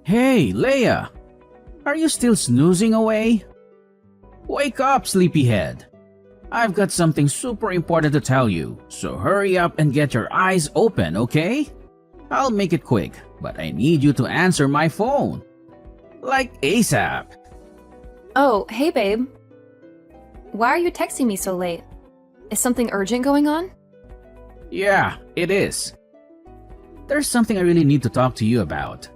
Hey, Leia! Are you still snoozing away? Wake up, sleepyhead! I've got something super important to tell you, so hurry up and get your eyes open, okay? I'll make it quick, but I need you to answer my phone. Like ASAP. Oh, hey babe. Why are you texting me so late? Is something urgent going on? Yeah, it is. There's something I really need to talk to you about.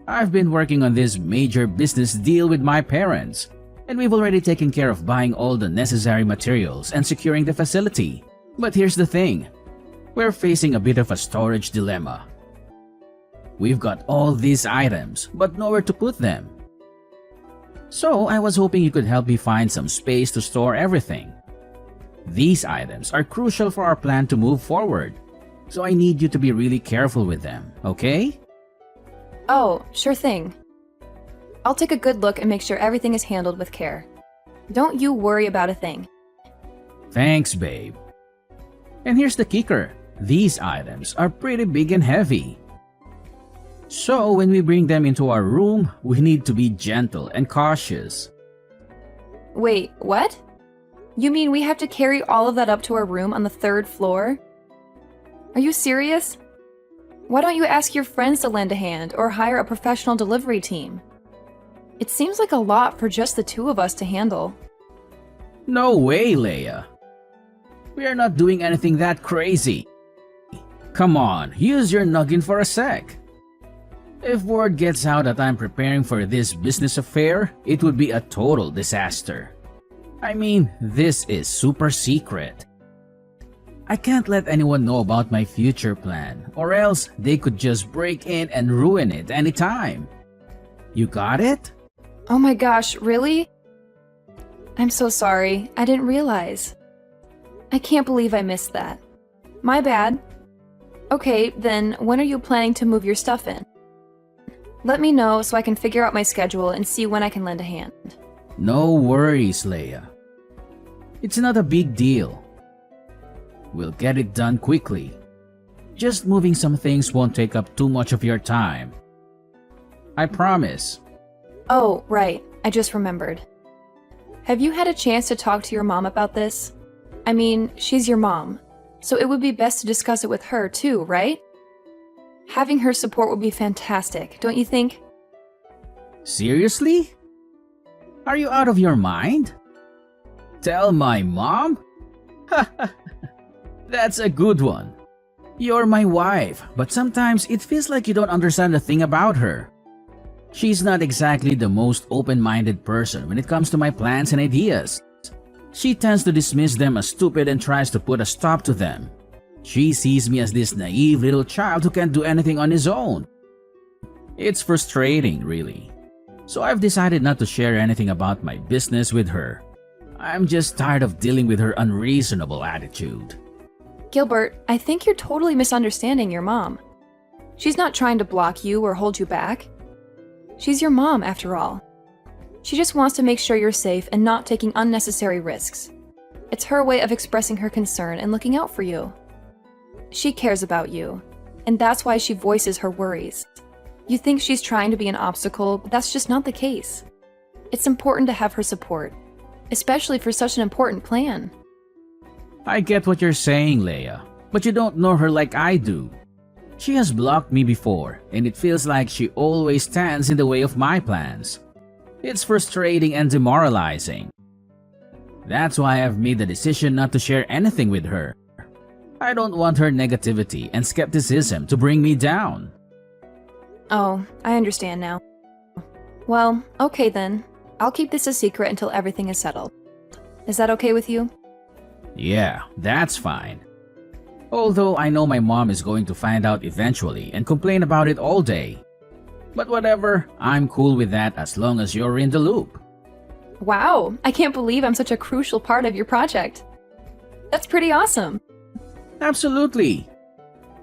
I've been working on this major business deal with my parents, and we've already taken care of buying all the necessary materials and securing the facility. But here's the thing. We're facing a bit of a storage dilemma. We've got all these items, but nowhere to put them. So I was hoping you could help me find some space to store everything. These items are crucial for our plan to move forward, so I need you to be really careful with them, okay? Oh, sure thing. I'll take a good look and make sure everything is handled with care. Don't you worry about a thing. Thanks, babe. And here's the kicker. These items are pretty big and heavy. So when we bring them into our room, we need to be gentle and cautious. Wait, what? You mean we have to carry all of that up to our room on the 3rd floor? Are you serious? Why don't you ask your friends to lend a hand or hire a professional delivery team? It seems like a lot for just the 2 of us to handle. No way, Leia. We are not doing anything that crazy. Come on, use your noggin for a sec. If word gets out that I'm preparing for this business affair, it would be a total disaster. I mean, this is super secret. I can't let anyone know about my future plan, or else they could just break in and ruin it anytime. You got it? Oh my gosh, really? I'm so sorry, I didn't realize. I can't believe I missed that. My bad. Okay, then when are you planning to move your stuff in? Let me know so I can figure out my schedule and see when I can lend a hand. No worries, Leia. It's not a big deal. We'll get it done quickly. Just moving some things won't take up too much of your time. I promise. Oh, right. I just remembered. Have you had a chance to talk to your mom about this? I mean, she's your mom, so it would be best to discuss it with her too, right? Having her support would be fantastic, don't you think? Seriously? Are you out of your mind? Tell my mom? That's a good one. You're my wife, but sometimes it feels like you don't understand a thing about her. She's not exactly the most open-minded person when it comes to my plans and ideas. She tends to dismiss them as stupid and tries to put a stop to them. She sees me as this naive little child who can't do anything on his own. It's frustrating, really. So I've decided not to share anything about my business with her. I'm just tired of dealing with her unreasonable attitude. Gilbert, I think you're totally misunderstanding your mom. She's not trying to block you or hold you back. She's your mom, after all. She just wants to make sure you're safe and not taking unnecessary risks. It's her way of expressing her concern and looking out for you. She cares about you, and that's why she voices her worries. You think she's trying to be an obstacle, but that's just not the case. It's important to have her support, especially for such an important plan. I get what you're saying, Leia, but you don't know her like I do. She has blocked me before, and it feels like she always stands in the way of my plans. It's frustrating and demoralizing. That's why I've made the decision not to share anything with her. I don't want her negativity and skepticism to bring me down. Oh, I understand now. Well, okay then. I'll keep this a secret until everything is settled. Is that okay with you? Yeah, that's fine. Although I know my mom is going to find out eventually and complain about it all day. But whatever, I'm cool with that as long as you're in the loop. Wow, I can't believe I'm such a crucial part of your project. That's pretty awesome. Absolutely.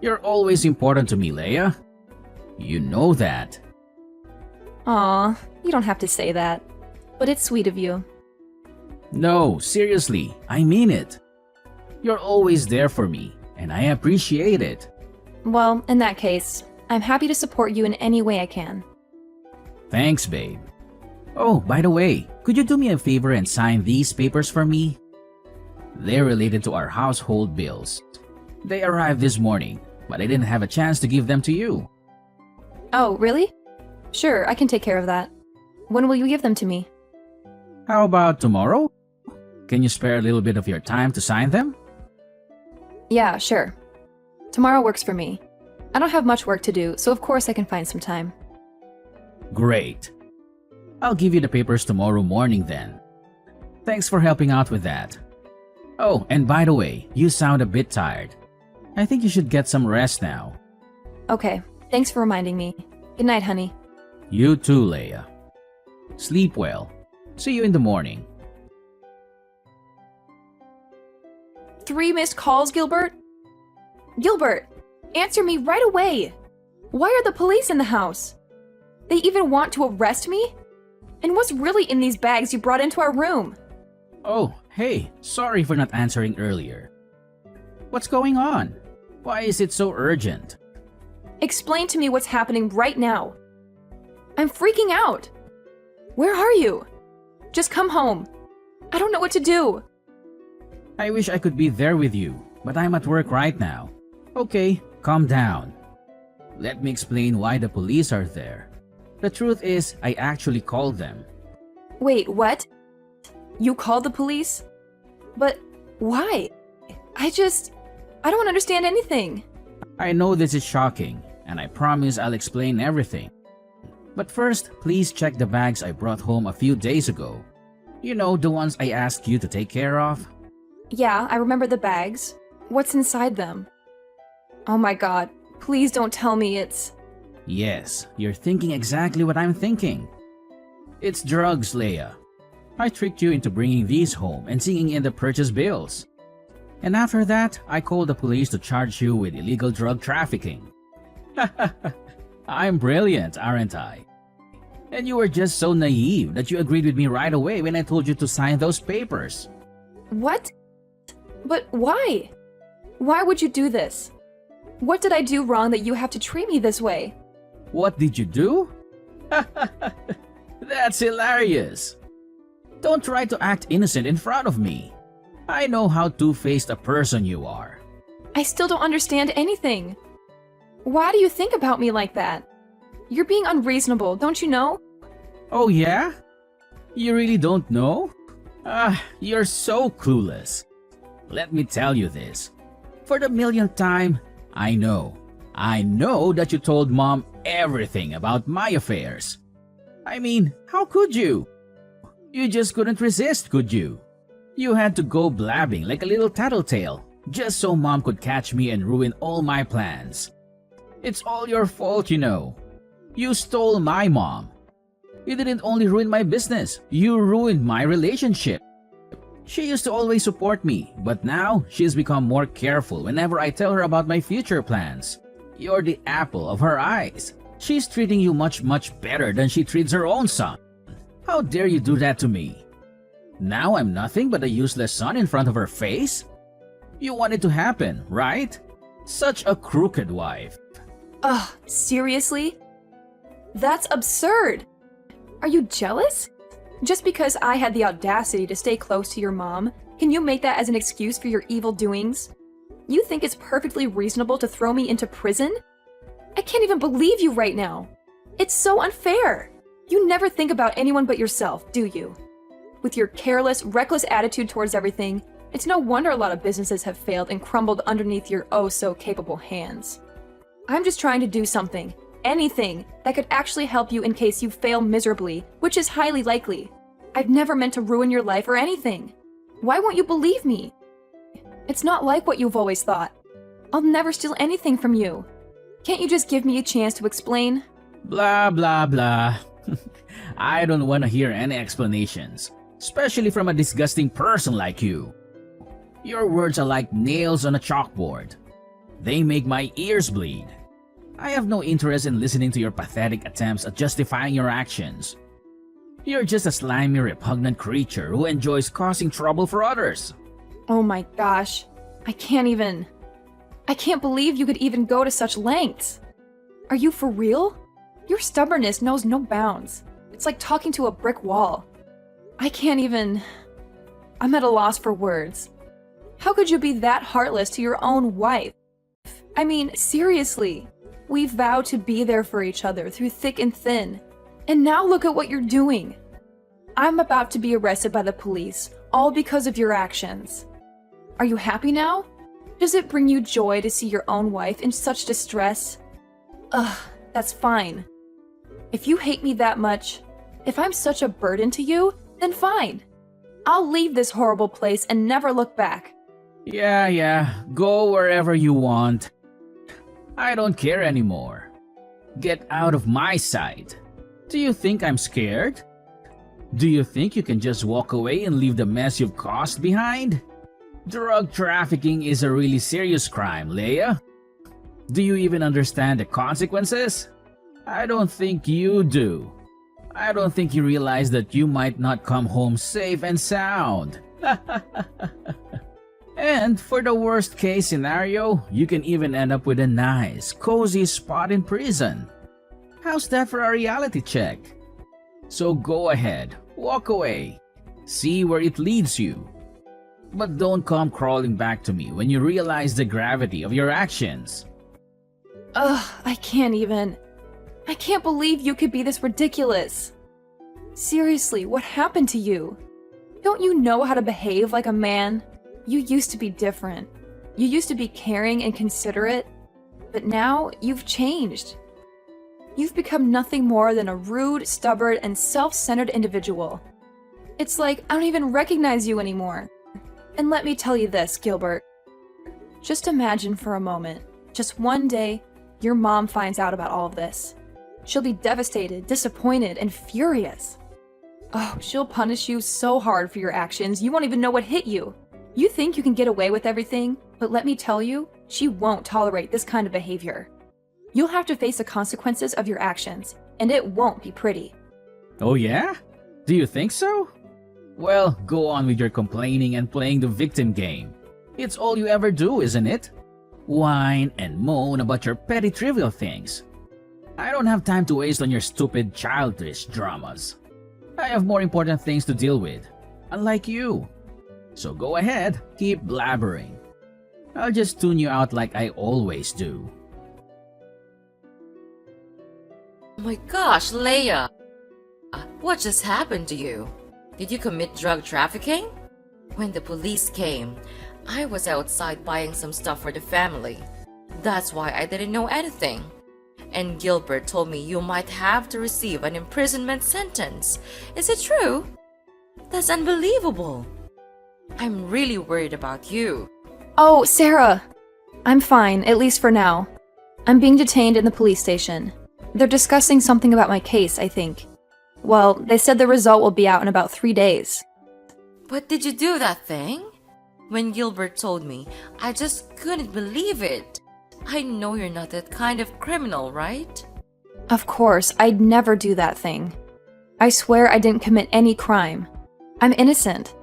You're always important to me, Leia. You know that. Aw, you don't have to say that. But it's sweet of you. No, seriously, I mean it. You're always there for me, and I appreciate it. Well, in that case, I'm happy to support you in any way I can. Thanks, babe. Oh, by the way, could you do me a favor and sign these papers for me? They're related to our household bills. They arrived this morning, but I didn't have a chance to give them to you. Oh, really? Sure, I can take care of that. When will you give them to me? How about tomorrow? Can you spare a little bit of your time to sign them? Yeah, sure. Tomorrow works for me. I don't have much work to do, so of course I can find some time. Great. I'll give you the papers tomorrow morning then. Thanks for helping out with that. Oh, and by the way, you sound a bit tired. I think you should get some rest now. Okay, thanks for reminding me. Good night, honey. You too, Leia. Sleep well. See you in the morning. 3 missed calls, Gilbert? Gilbert, answer me right away! Why are the police in the house? They even want to arrest me? And what's really in these bags you brought into our room? Oh, hey, sorry for not answering earlier. What's going on? Why is it so urgent? Explain to me what's happening right now. I'm freaking out. Where are you? Just come home. I don't know what to do. I wish I could be there with you, but I'm at work right now. Okay, calm down. Let me explain why the police are there. The truth is, I actually called them. Wait, what? You called the police? But why? I don't understand anything. I know this is shocking, and I promise I'll explain everything. But first, please check the bags I brought home a few days ago. You know, the ones I asked you to take care of? Yeah, I remember the bags. What's inside them? Oh my god, please don't tell me it's... Yes, you're thinking exactly what I'm thinking. It's drugs, Leia. I tricked you into bringing these home and seeing in the purchase bills. And after that, I called the police to charge you with illegal drug trafficking. I'm brilliant, aren't I? And you were just so naive that you agreed with me right away when I told you to sign those papers. What? But why? Why would you do this? What did I do wrong that you have to treat me this way? What did you do? That's hilarious. Don't try to act innocent in front of me. I know how two-faced a person you are. I still don't understand anything. Why do you think about me like that? You're being unreasonable, don't you know? Oh yeah? You really don't know? You're so clueless. Let me tell you this. For the millionth time, I know that you told Mom everything about my affairs. I mean, how could you? You just couldn't resist, could you? You had to go blabbing like a little tattletale just so Mom could catch me and ruin all my plans. It's all your fault, you know. You stole my mom. You didn't only ruin my business, you ruined my relationship. She used to always support me, but now she's become more careful whenever I tell her about my future plans. You're the apple of her eyes. She's treating you much better than she treats her own son. How dare you do that to me? Now I'm nothing but a useless son in front of her face? You want it to happen, right? Such a crooked wife. Ugh, seriously? That's absurd! Are you jealous? Just because I had the audacity to stay close to your mom, can you make that as an excuse for your evil doings? You think it's perfectly reasonable to throw me into prison? I can't even believe you right now. It's so unfair. You never think about anyone but yourself, do you? With your careless, reckless attitude towards everything, it's no wonder a lot of businesses have failed and crumbled underneath your oh-so-capable hands. I'm just trying to do something, anything, that could actually help you in case you fail miserably, which is highly likely. I've never meant to ruin your life or anything. Why won't you believe me? It's not like what you've always thought. I'll never steal anything from you. Can't you just give me a chance to explain? Blah, blah, blah. I don't want to hear any explanations, especially from a disgusting person like you. Your words are like nails on a chalkboard. They make my ears bleed. I have no interest in listening to your pathetic attempts at justifying your actions. You're just a slimy, repugnant creature who enjoys causing trouble for others. Oh my gosh. I can't believe you could even go to such lengths. Are you for real? Your stubbornness knows no bounds. It's like talking to a brick wall. I'm at a loss for words. How could you be that heartless to your own wife? I mean, seriously. We vowed to be there for each other through thick and thin. And now look at what you're doing. I'm about to be arrested by the police, all because of your actions. Are you happy now? Does it bring you joy to see your own wife in such distress? Ugh, that's fine. If you hate me that much, if I'm such a burden to you, then fine. I'll leave this horrible place and never look back. Yeah, go wherever you want. I don't care anymore. Get out of my sight. Do you think I'm scared? Do you think you can just walk away and leave the mess you've caused behind? Drug trafficking is a really serious crime, Leia. Do you even understand the consequences? I don't think you do. I don't think you realize that you might not come home safe and sound. And for the worst case scenario, you can even end up with a nice, cozy spot in prison. How's that for a reality check? So go ahead, walk away. See where it leads you. But don't come crawling back to me when you realize the gravity of your actions. Ugh, I can't believe you could be this ridiculous. Seriously, what happened to you? Don't you know how to behave like a man? You used to be different. You used to be caring and considerate, but now you've changed. You've become nothing more than a rude, stubborn, and self-centered individual. It's like I don't even recognize you anymore. And let me tell you this, Gilbert. Just imagine for a moment, just one day, your mom finds out about all of this. She'll be devastated, disappointed, and furious. Oh, she'll punish you so hard for your actions, you won't even know what hit you. You think you can get away with everything, but let me tell you, she won't tolerate this kind of behavior. You'll have to face the consequences of your actions, and it won't be pretty. Oh yeah? Do you think so? Well, go on with your complaining and playing the victim game. It's all you ever do, isn't it? Whine and moan about your petty trivial things. I don't have time to waste on your stupid childish dramas. I have more important things to deal with, unlike you. So go ahead, keep blabbering. I'll just tune you out like I always do. Oh my gosh, Leia! What just happened to you? Did you commit drug trafficking? When the police came, I was outside buying some stuff for the family. That's why I didn't know anything. And Gilbert told me you might have to receive an imprisonment sentence. Is it true? That's unbelievable. I'm really worried about you. Oh, Sarah! I'm fine, at least for now. I'm being detained in the police station. They're discussing something about my case, I think. Well, they said the result will be out in about 3 days. But did you do that thing? When Gilbert told me, I just couldn't believe it. I know you're not that kind of criminal, right? Of course, I'd never do that thing. I swear I didn't commit any crime. I'm innocent.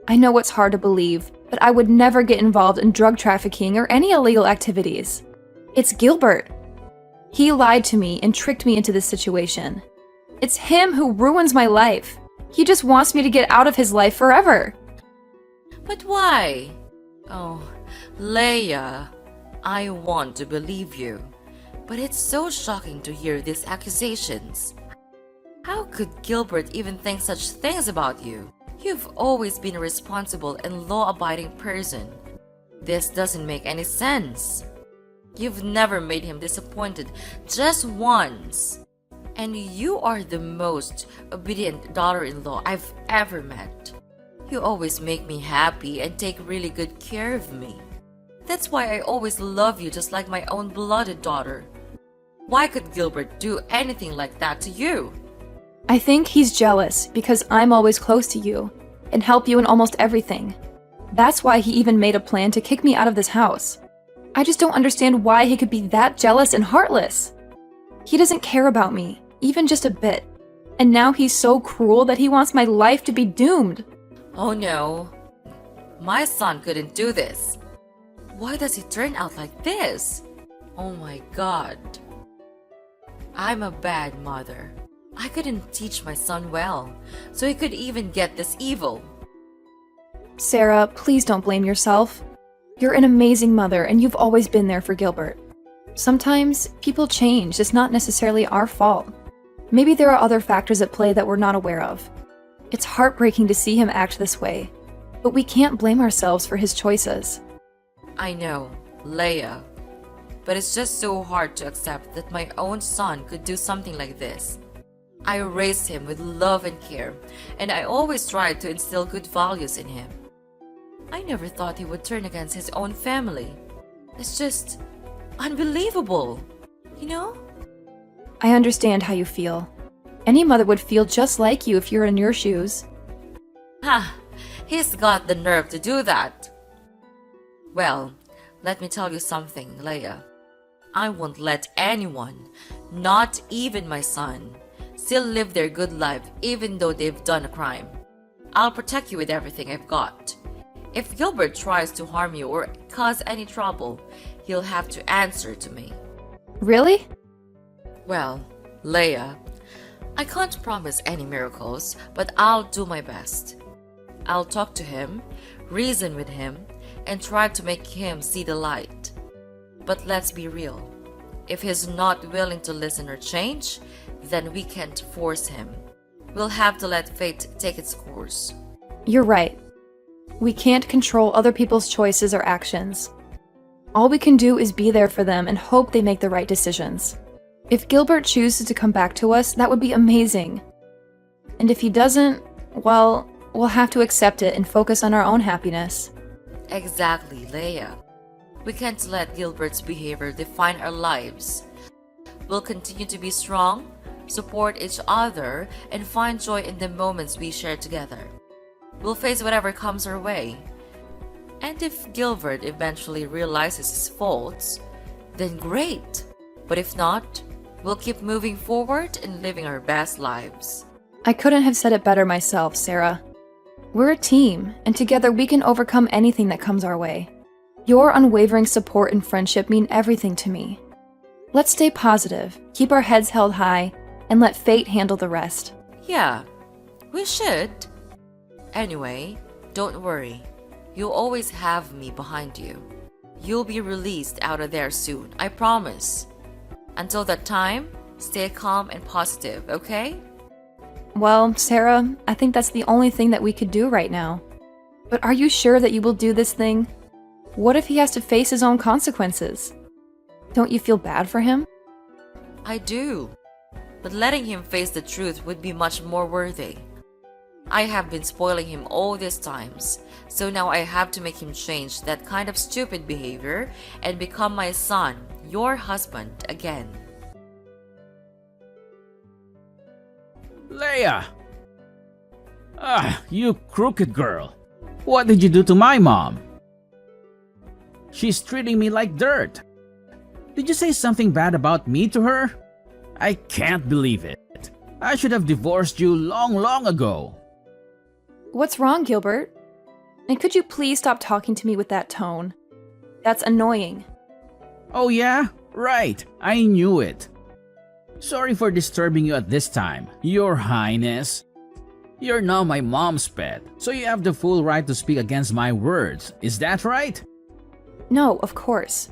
I know it's hard to believe, but I would never get involved in drug trafficking or any illegal activities. It's Gilbert. He lied to me and tricked me into this situation. It's him who ruins my life. He just wants me to get out of his life forever. But why? Oh, Leia, I want to believe you, but it's so shocking to hear these accusations. How could Gilbert even think such things about you? You've always been a responsible and law-abiding person. This doesn't make any sense. You've never made him disappointed just once. And you are the most obedient daughter-in-law I've ever met. You always make me happy and take really good care of me. That's why I always love you just like my own blooded daughter. Why could Gilbert do anything like that to you? I think he's jealous because I'm always close to you and help you in almost everything. That's why he even made a plan to kick me out of this house. I just don't understand why he could be that jealous and heartless. He doesn't care about me, even just a bit. And now he's so cruel that he wants my life to be doomed. Oh no, my son couldn't do this. Why does he turn out like this? Oh my God. I'm a bad mother. I couldn't teach my son well, so he could even get this evil. Sarah, please don't blame yourself. You're an amazing mother, and you've always been there for Gilbert. Sometimes people change. It's not necessarily our fault. Maybe there are other factors at play that we're not aware of. It's heartbreaking to see him act this way, but we can't blame ourselves for his choices. I know, Leia. But it's just so hard to accept that my own son could do something like this. I raised him with love and care, and I always tried to instill good values in him. I never thought he would turn against his own family. It's just unbelievable, you know? I understand how you feel. Any mother would feel just like you if you're in your shoes. Ha! He's got the nerve to do that. Well, let me tell you something, Leia. I won't let anyone, not even my son, still live their good life even though they've done a crime. I'll protect you with everything I've got. If Gilbert tries to harm you or cause any trouble, he'll have to answer to me. Really? Well, Leia, I can't promise any miracles, but I'll do my best. I'll talk to him, reason with him, and try to make him see the light. But let's be real. If he's not willing to listen or change, then we can't force him. We'll have to let fate take its course. You're right. We can't control other people's choices or actions. All we can do is be there for them and hope they make the right decisions. If Gilbert chooses to come back to us, that would be amazing. And if he doesn't, well, we'll have to accept it and focus on our own happiness. Exactly, Leia. We can't let Gilbert's behavior define our lives. We'll continue to be strong, support each other, and find joy in the moments we share together. We'll face whatever comes our way. And if Gilbert eventually realizes his faults, then great. But if not, we'll keep moving forward and living our best lives. I couldn't have said it better myself, Sarah. We're a team, and together we can overcome anything that comes our way. Your unwavering support and friendship mean everything to me. Let's stay positive, keep our heads held high, and let fate handle the rest. Yeah, we should. Anyway, don't worry. You'll always have me behind you. You'll be released out of there soon, I promise. Until that time, stay calm and positive, okay? Well, Sarah, I think that's the only thing that we could do right now. But are you sure that you will do this thing? What if he has to face his own consequences? Don't you feel bad for him? I do. But letting him face the truth would be much more worthy. I have been spoiling him all these times, so now I have to make him change that kind of stupid behavior and become my son, your husband, again. Leia! You crooked girl. What did you do to my mom? She's treating me like dirt. Did you say something bad about me to her? I can't believe it. I should have divorced you long ago. What's wrong, Gilbert? And could you please stop talking to me with that tone? That's annoying. Oh yeah? Right. I knew it. Sorry for disturbing you at this time, Your Highness. You're now my mom's pet, so you have the full right to speak against my words. Is that right? No, of course.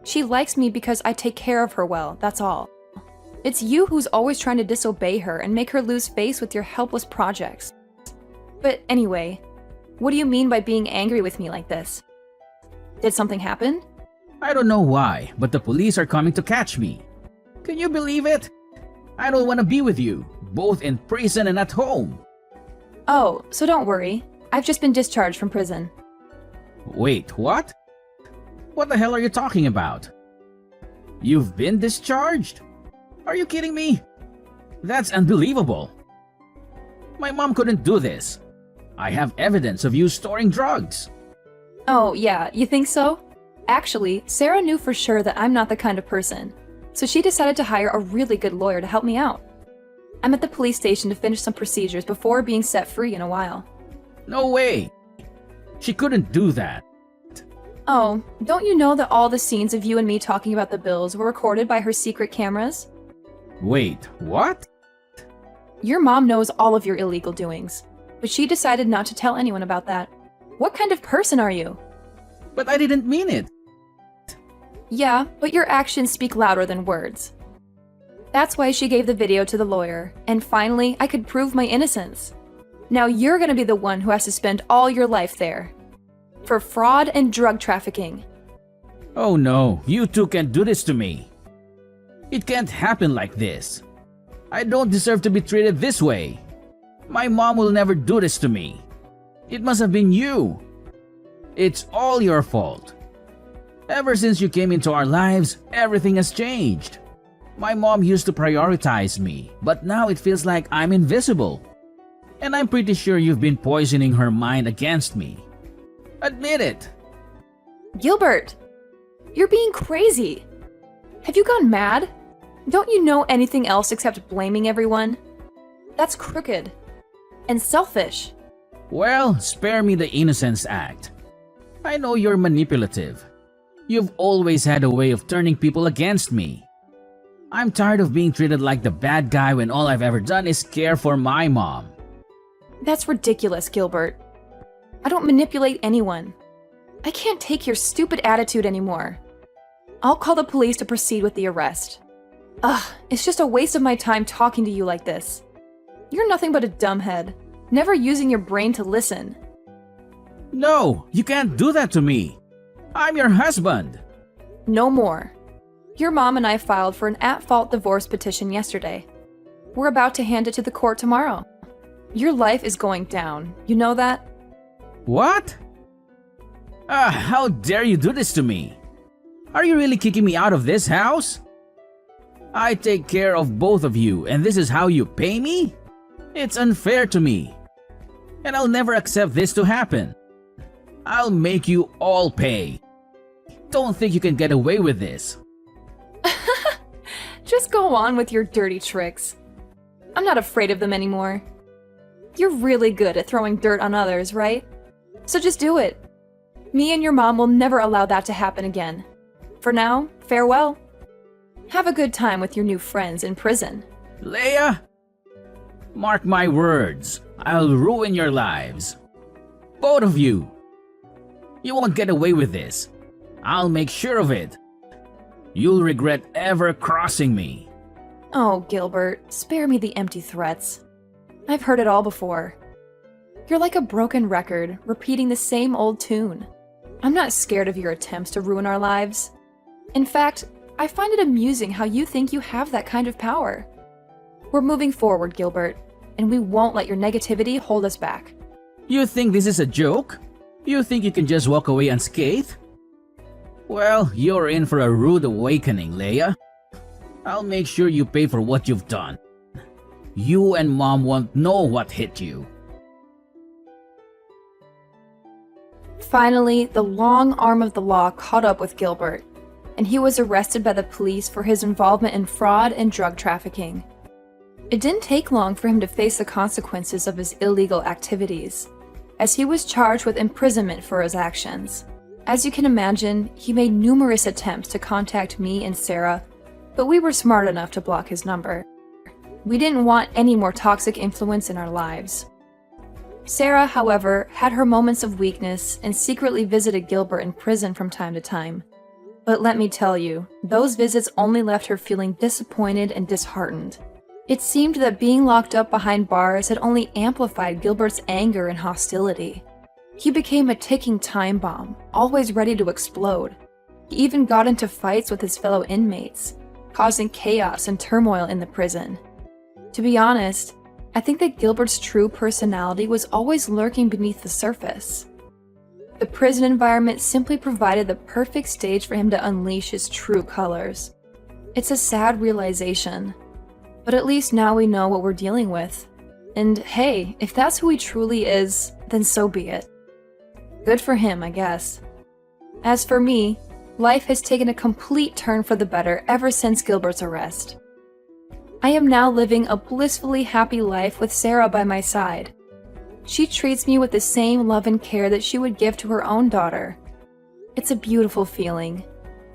She likes me because I take care of her well, that's all. It's you who's always trying to disobey her and make her lose face with your helpless projects. But anyway, what do you mean by being angry with me like this? Did something happen? I don't know why, but the police are coming to catch me. Can you believe it? I don't want to be with you, both in prison and at home. Oh, so don't worry. I've just been discharged from prison. Wait, what? What the hell are you talking about? You've been discharged? Are you kidding me? That's unbelievable. My mom couldn't do this. I have evidence of you storing drugs. Oh, yeah, you think so? Actually, Sarah knew for sure that I'm not the kind of person, so she decided to hire a really good lawyer to help me out. I'm at the police station to finish some procedures before being set free in a while. No way. She couldn't do that. Oh, don't you know that all the scenes of you and me talking about the bills were recorded by her secret cameras? Wait, what? Your mom knows all of your illegal doings, but she decided not to tell anyone about that. What kind of person are you? But I didn't mean it. Yeah, but your actions speak louder than words. That's why she gave the video to the lawyer, and finally, I could prove my innocence. Now you're gonna be the one who has to spend all your life there. For fraud and drug trafficking. Oh no, you two can't do this to me. It can't happen like this. I don't deserve to be treated this way. My mom will never do this to me. It must have been you. It's all your fault. Ever since you came into our lives, everything has changed. My mom used to prioritize me, but now it feels like I'm invisible. And I'm pretty sure you've been poisoning her mind against me. Admit it. Gilbert, you're being crazy. Have you gone mad? Don't you know anything else except blaming everyone? That's crooked and selfish. Well, spare me the Innocence Act. I know you're manipulative. You've always had a way of turning people against me. I'm tired of being treated like the bad guy when all I've ever done is care for my mom. That's ridiculous, Gilbert. I don't manipulate anyone. I can't take your stupid attitude anymore. I'll call the police to proceed with the arrest. Ugh, it's just a waste of my time talking to you like this. You're nothing but a dumbhead, never using your brain to listen. No, you can't do that to me. I'm your husband. No more. Your mom and I filed for an at-fault divorce petition yesterday. We're about to hand it to the court tomorrow. Your life is going down. You know that? What? How dare you do this to me? Are you really kicking me out of this house? I take care of both of you, and this is how you pay me? It's unfair to me. And I'll never accept this to happen. I'll make you all pay. Don't think you can get away with this. Just go on with your dirty tricks. I'm not afraid of them anymore. You're really good at throwing dirt on others, right? So just do it. Me and your mom will never allow that to happen again. For now, farewell. Have a good time with your new friends in prison. Leia, mark my words. I'll ruin your lives. Both of you. You won't get away with this. I'll make sure of it. You'll regret ever crossing me. Oh, Gilbert, spare me the empty threats. I've heard it all before. You're like a broken record, repeating the same old tune. I'm not scared of your attempts to ruin our lives. In fact, I find it amusing how you think you have that kind of power. We're moving forward, Gilbert, and we won't let your negativity hold us back. You think this is a joke? You think you can just walk away unscathed? Well, you're in for a rude awakening, Leia. I'll make sure you pay for what you've done. You and Mom won't know what hit you. Finally, the long arm of the law caught up with Gilbert, and he was arrested by the police for his involvement in fraud and drug trafficking. It didn't take long for him to face the consequences of his illegal activities, as he was charged with imprisonment for his actions. As you can imagine, he made numerous attempts to contact me and Sarah, but we were smart enough to block his number. We didn't want any more toxic influence in our lives. Sarah, however, had her moments of weakness and secretly visited Gilbert in prison from time to time. But let me tell you, those visits only left her feeling disappointed and disheartened. It seemed that being locked up behind bars had only amplified Gilbert's anger and hostility. He became a ticking time bomb, always ready to explode. He even got into fights with his fellow inmates, causing chaos and turmoil in the prison. To be honest, I think that Gilbert's true personality was always lurking beneath the surface. The prison environment simply provided the perfect stage for him to unleash his true colors. It's a sad realization, but at least now we know what we're dealing with. And hey, if that's who he truly is, then so be it. Good for him, I guess. As for me, life has taken a complete turn for the better ever since Gilbert's arrest. I am now living a blissfully happy life with Sarah by my side. She treats me with the same love and care that she would give to her own daughter. It's a beautiful feeling.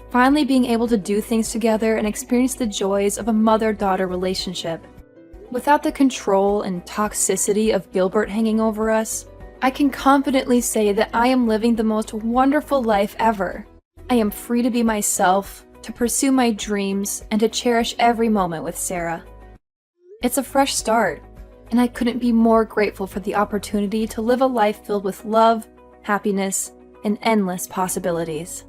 finally being able to do things together and experience the joys of a mother-daughter relationship. Without the control and toxicity of Gilbert hanging over us, I can confidently say that I am living the most wonderful life ever. I am free to be myself, to pursue my dreams, and to cherish every moment with Sarah. It's a fresh start, and I couldn't be more grateful for the opportunity to live a life filled with love, happiness, and endless possibilities.